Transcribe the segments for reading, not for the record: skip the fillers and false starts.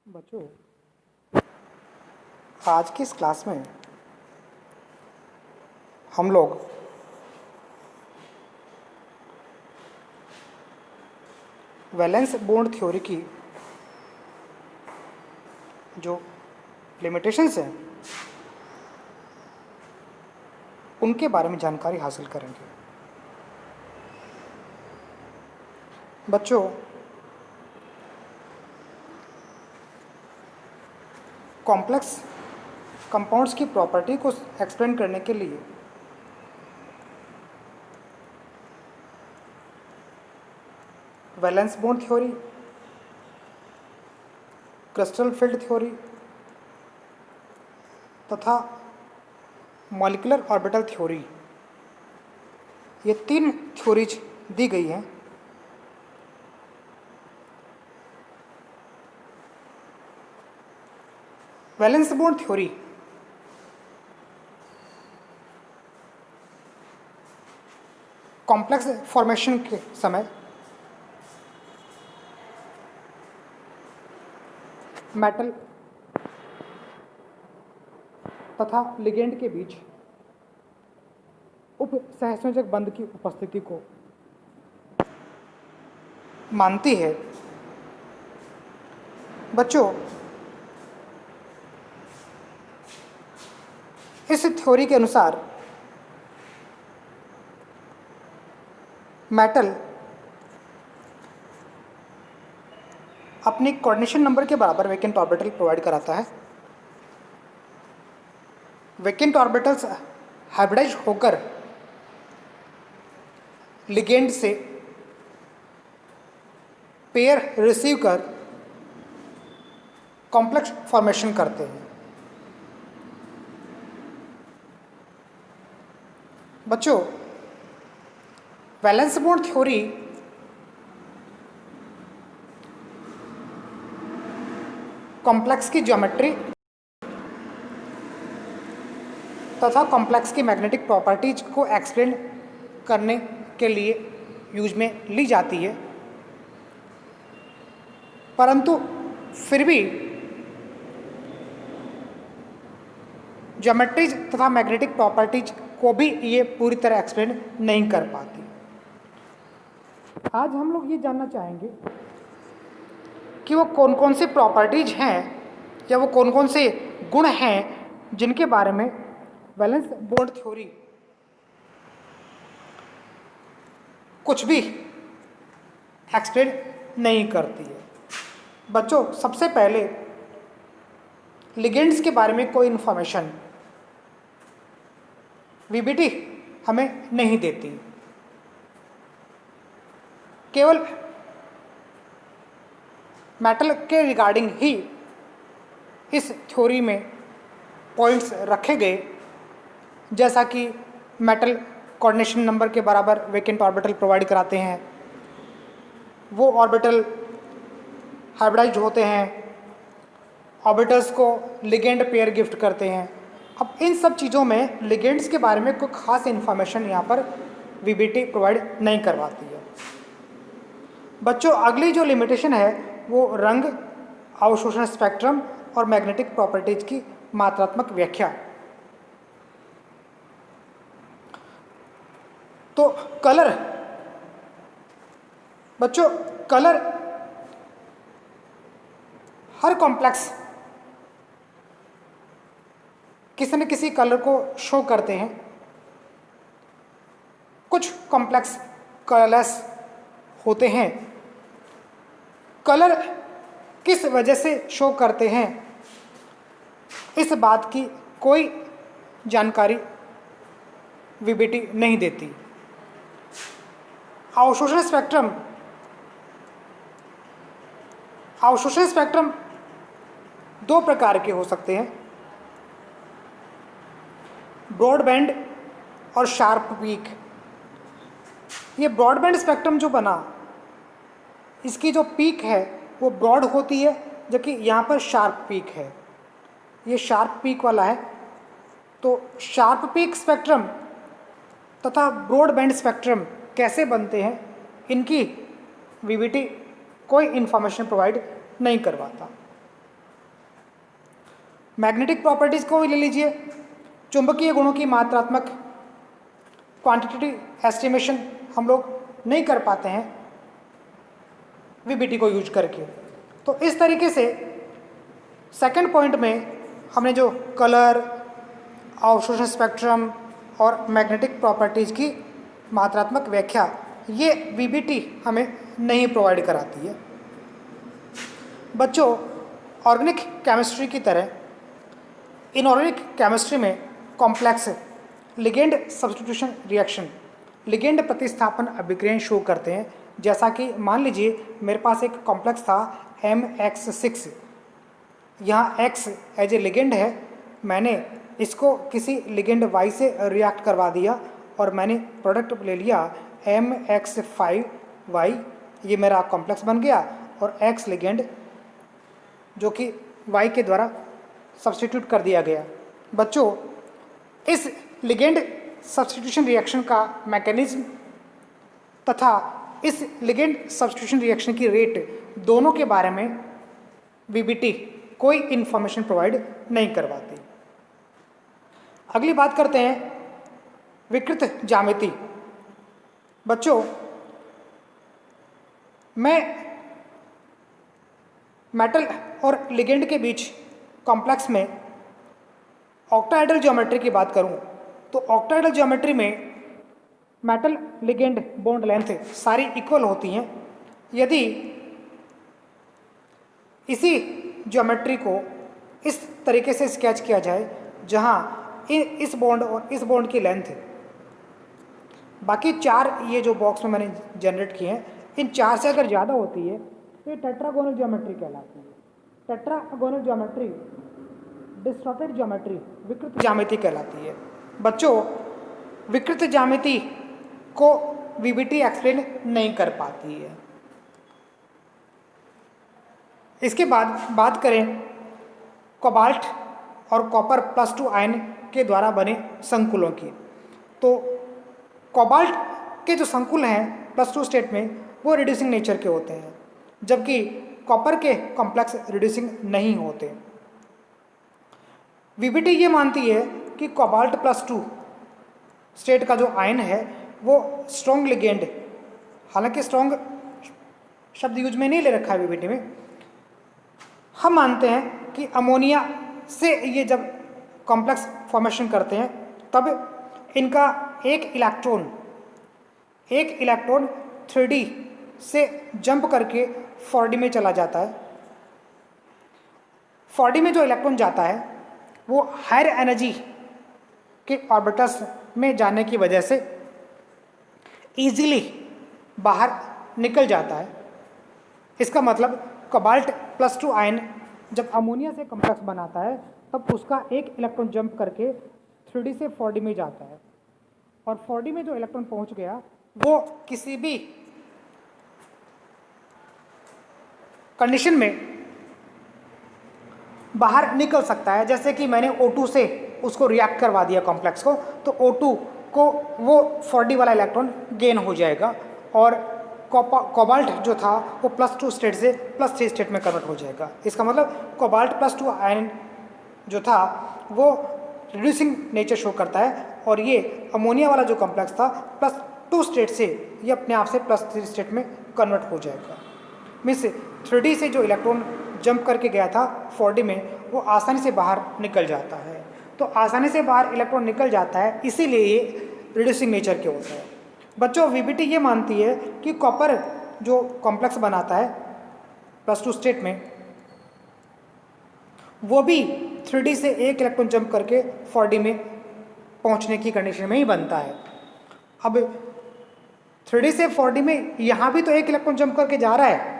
बच्चों, आज की इस क्लास में हम लोग वैलेंस बॉन्ड थ्योरी की जो लिमिटेशंस हैं उनके बारे में जानकारी हासिल करेंगे। बच्चों, कॉम्प्लेक्स कंपाउंड्स की प्रॉपर्टी को एक्सप्लेन करने के लिए valence bond theory, crystal field theory तथा मॉलिक्यूलर ऑर्बिटल थ्योरी, ये 3 थ्योरीज दी गई हैं। Valence bond theory complex formation के समय मेटल तथा लिगेंड के बीच उप सहसंयोजक बंध की उपस्थिति को मानती है। बच्चों, इस थ्योरी के अनुसार मेटल अपनी कोऑर्डिनेशन नंबर के बराबर वैकेंट ऑर्बिटल प्रोवाइड कराता है। वैकेंट ऑर्बिटल्स हाइब्रिडाइज होकर लिगेंड से पेयर रिसीव कर कॉम्प्लेक्स फॉर्मेशन करते हैं। बच्चों, वैलेंस बॉन्ड थ्योरी कॉम्प्लेक्स की ज्योमेट्री तथा कॉम्प्लेक्स की मैग्नेटिक प्रॉपर्टीज को एक्सप्लेन करने के लिए यूज में ली जाती है, परंतु फिर भी ज्योमेट्रीज तथा मैग्नेटिक प्रॉपर्टीज को भी ये पूरी तरह एक्सप्लेन नहीं कर पाती। आज हम लोग ये जानना चाहेंगे कि वो कौन कौन से प्रॉपर्टीज हैं या वो कौन कौन से गुण हैं जिनके बारे में वैलेंस बॉन्ड थ्योरी कुछ भी एक्सप्लेन नहीं करती है। बच्चों, सबसे पहले लिगेंड्स के बारे में कोई इन्फॉर्मेशन वीबीटी हमें नहीं देती। केवल मेटल के रिगार्डिंग ही इस थ्योरी में पॉइंट्स रखे गए, जैसा कि मेटल कोऑर्डिनेशन नंबर के बराबर वैकेंट ऑर्बिटल प्रोवाइड कराते हैं, वो ऑर्बिटल हाइब्रिडाइज होते हैं, ऑर्बिटल्स को लिगेंड पेयर गिफ्ट करते हैं। अब इन सब चीज़ों में लिगेंड्स के बारे में कोई खास इन्फॉर्मेशन यहाँ पर वीबीटी प्रोवाइड नहीं करवाती है। बच्चों, अगली जो लिमिटेशन है वो रंग, अवशोषण स्पेक्ट्रम और मैग्नेटिक प्रॉपर्टीज की मात्रात्मक व्याख्या। तो कलर, बच्चों, कलर हर कॉम्प्लेक्स किसी न किसी कलर को शो करते हैं। कुछ कॉम्प्लेक्स कलरलेस होते हैं। कलर किस वजह से शो करते हैं, इस बात की कोई जानकारी वीबीटी नहीं देती। अवशोषण स्पेक्ट्रम, अवशोषण स्पेक्ट्रम 2 प्रकार के हो सकते हैं, ब्रॉडबैंड और शार्प पीक। ये ब्रॉडबैंड स्पेक्ट्रम जो बना, इसकी जो पीक है वो ब्रॉड होती है, जबकि यहाँ पर शार्प पीक है। ये शार्प पीक वाला है। तो शार्प पीक स्पेक्ट्रम तथा ब्रॉडबैंड स्पेक्ट्रम कैसे बनते हैं, इनकी वीबीटी कोई इन्फॉर्मेशन प्रोवाइड नहीं करवाता। मैग्नेटिक प्रॉपर्टीज़ को भी ले लीजिए, चुंबकीय गुणों की मात्रात्मक क्वांटिटेटिव एस्टिमेशन हम लोग नहीं कर पाते हैं वीबीटी को यूज करके। तो इस तरीके से सेकंड पॉइंट में हमने जो कलर, अवशोषण स्पेक्ट्रम और मैग्नेटिक प्रॉपर्टीज़ की मात्रात्मक व्याख्या, ये वीबीटी हमें नहीं प्रोवाइड कराती है। बच्चों, ऑर्गेनिक केमिस्ट्री की तरह इनऑर्गेनिक केमिस्ट्री में complex ligand substitution reaction, ligand प्रतिस्थापन अभिक्रियाएं शो करते हैं। जैसा कि मान लीजिए मेरे पास एक कॉम्प्लेक्स था MX6, यहाँ X एज ए लिगेंड है, मैंने इसको किसी लिगेंड Y से रिएक्ट करवा दिया और मैंने प्रोडक्ट ले लिया MX5Y, ये मेरा कॉम्प्लेक्स बन गया और X लिगेंड जो कि Y के द्वारा सब्स्टिट्यूट कर दिया गया। बच्चों, इस लिगेंड सब्स्टिट्यूशन रिएक्शन का मैकेनिज्म तथा इस लिगेंड सब्स्टिट्यूशन रिएक्शन की रेट दोनों के बारे में वीबीटी कोई इंफॉर्मेशन प्रोवाइड नहीं करवाती। अगली बात करते हैं विकृत ज्यामिति। बच्चों, मैं मेटल और लिगेंड के बीच कॉम्प्लेक्स में ऑक्टाहेड्रल ज्योमेट्री की बात करूं तो ऑक्टाहेड्रल ज्योमेट्री में मेटल लिगेंड बॉन्ड लेंथ सारी इक्वल होती हैं। यदि इसी ज्योमेट्री को इस तरीके से स्केच किया जाए जहां इस बॉन्ड और इस बॉन्ड की लेंथ, बाकी चार ये जो बॉक्स में मैंने जनरेट किए हैं, इन चार से अगर ज़्यादा होती है तो ये टेट्रागोनल ज्योमेट्री कहलाती है। टेट्रागोनल ज्योमेट्री डिस्टॉर्टेड ज्योमेट्री, विकृत ज्यामिति कहलाती है। बच्चों, विकृत ज्यामिति को वीबीटी एक्सप्लेन नहीं कर पाती है। इसके बाद बात करें कोबाल्ट और कॉपर +2 आयन के द्वारा बने संकुलों की, तो कोबाल्ट के जो संकुल हैं +2 स्टेट में वो रिड्यूसिंग नेचर के होते हैं, जबकि कॉपर के कॉम्प्लेक्स रिड्यूसिंग नहीं होते। वीबीटी ये मानती है कि कोबाल्ट +2 स्टेट का जो आयन है वो स्ट्रॉन्ग लिगेंड, हालांकि स्ट्रॉन्ग शब्द यूज में नहीं ले रखा है वीबीटी में, हम मानते हैं कि अमोनिया से ये जब कॉम्प्लेक्स फॉर्मेशन करते हैं तब इनका एक इलेक्ट्रॉन 3D से जंप करके 4D में चला जाता है। 4D में जो इलेक्ट्रॉन जाता है वो हायर एनर्जी के ऑर्बिटल्स में जाने की वजह से इजीली बाहर निकल जाता है। इसका मतलब कोबाल्ट +2 आयन जब अमोनिया से कॉम्प्लेक्स बनाता है तब उसका एक इलेक्ट्रॉन जंप करके 3D से 4D में जाता है और 4D में जो इलेक्ट्रॉन पहुंच गया वो किसी भी कंडीशन में बाहर निकल सकता है। जैसे कि मैंने O2 से उसको रिएक्ट करवा दिया कॉम्प्लेक्स को, तो O2 को वो 4D वाला इलेक्ट्रॉन गेन हो जाएगा और कोबाल्ट जो था वो +2 स्टेट से +3 स्टेट में कन्वर्ट हो जाएगा। इसका मतलब कोबाल्ट +2 आयन जो था वो रिड्यूसिंग नेचर शो करता है और ये अमोनिया वाला जो कॉम्प्लेक्स था +2 स्टेट से ये अपने आप से +3 स्टेट में कन्वर्ट हो जाएगा। मीन्स 3D से जो इलेक्ट्रॉन जंप करके गया था 4D में वो आसानी से बाहर निकल जाता है। तो आसानी से बाहर इलेक्ट्रॉन निकल जाता है, इसीलिए ये रिड्यूसिंग नेचर के होता है। बच्चों, वीबीटी ये मानती है कि कॉपर जो कॉम्प्लेक्स बनाता है +2 स्टेट में वो भी 3D से एक इलेक्ट्रॉन जंप करके 4D में पहुंचने की कंडीशन में ही बनता है। अब 3D से 4D में यहाँ भी तो एक इलेक्ट्रॉन जंप करके जा रहा है,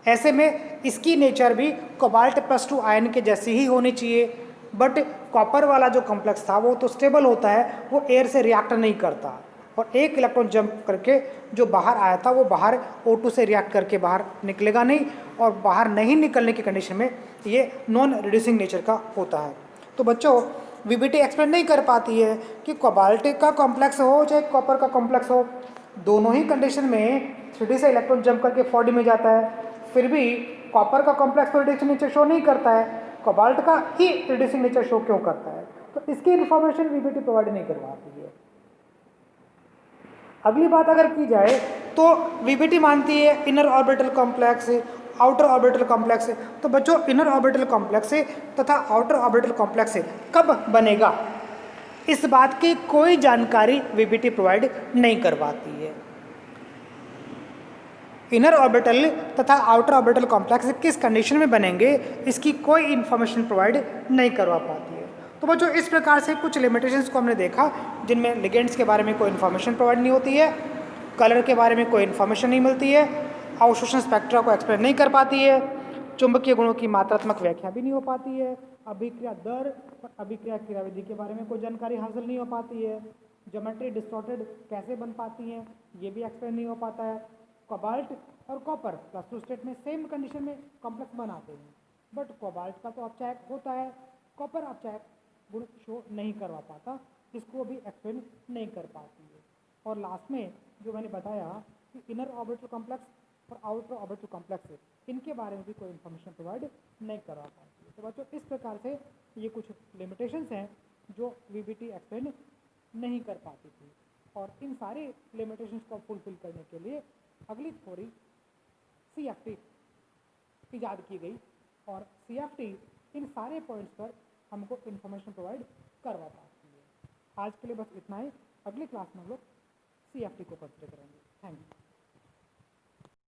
ऐसे में इसकी नेचर भी कोबाल्ट +2 आयन के जैसी ही होनी चाहिए। बट कॉपर वाला जो कॉम्प्लेक्स था वो तो स्टेबल होता है, वो एयर से रिएक्ट नहीं करता और एक इलेक्ट्रॉन जंप करके जो बाहर आया था वो बाहर O2 से रिएक्ट करके बाहर निकलेगा नहीं और बाहर नहीं निकलने की कंडीशन में ये नॉन रिड्यूसिंग नेचर का होता है। तो बच्चों, वीबीटी एक्सप्लेन नहीं कर पाती है कि कोबाल्ट का कॉम्प्लेक्स हो चाहे कॉपर का कॉम्प्लेक्स हो, दोनों ही कंडीशन में 3D से इलेक्ट्रॉन जंप करके 4D में जाता है, फिर भी कॉपर का कॉम्प्लेक्स तो रिड्यूसिंग नेचर शो नहीं करता है। कोबाल्ट का ही रिड्यूसिंग नेचर शो क्यों करता है, तो इसकी इंफॉर्मेशन वीबीटी प्रोवाइड नहीं करवाती है। अगली बात अगर की जाए तो वीबीटी मानती है inner orbital complex, outer orbital complex. तो बच्चों इनर ऑर्बिटल कॉम्प्लेक्स तथा आउटर ऑर्बिटल कॉम्प्लेक्स कब बनेगा, इस बात की कोई जानकारी वीबीटी प्रोवाइड नहीं करवाती है। इनर ऑर्बिटल तथा आउटर ऑर्बिटल कॉम्प्लेक्स किस कंडीशन में बनेंगे, इसकी कोई इंफॉर्मेशन प्रोवाइड नहीं करवा पाती है। तो बच्चों इस प्रकार से कुछ लिमिटेशंस को हमने देखा, जिनमें लिगेंड्स के बारे में कोई इन्फॉर्मेशन प्रोवाइड नहीं होती है, कलर के बारे में कोई इन्फॉर्मेशन नहीं मिलती है, अवशोषण स्पेक्ट्रा को एक्सप्लेन नहीं कर पाती है, चुंबकीय गुणों की मात्रात्मक व्याख्या भी नहीं हो पाती है, अभिक्रिया दर और अभिक्रिया क्रियाविधि के बारे में कोई जानकारी हासिल नहीं हो पाती है, ज्योमेट्री डिस्टॉर्टेड कैसे बन पाती हैं ये भी एक्सप्लेन नहीं हो पाता है। कोबाल्ट और कॉपर +2 स्टेट में सेम कंडीशन में कॉम्प्लेक्स बनाते हैं, बट कोबाल्ट का तो अपचायक होता है, कॉपर अपचायक गुण शो नहीं करवा पाता, इसको भी एक्सप्लेन नहीं कर पाती है। और लास्ट में जो मैंने बताया कि इनर ऑर्बिटल कॉम्प्लेक्स और आउटर ऑर्बिटल कॉम्प्लेक्स, इनके बारे में भी कोई इन्फॉर्मेशन प्रोवाइड नहीं करवा पाती है। तो बच्चों इस प्रकार से ये कुछ लिमिटेशंस हैं जो वीबीटी एक्सप्लेन नहीं कर पाती थी, और इन सारे लिमिटेशंस को फुलफिल करने के लिए अगली थ्योरी CFT ईजाद की गई, और CFT इन सारे पॉइंट्स पर हमको इन्फॉर्मेशन प्रोवाइड करवा पाती है। आज के लिए बस इतना ही, अगली क्लास में हम लोग CFT को कंसिडर करेंगे। Thank you.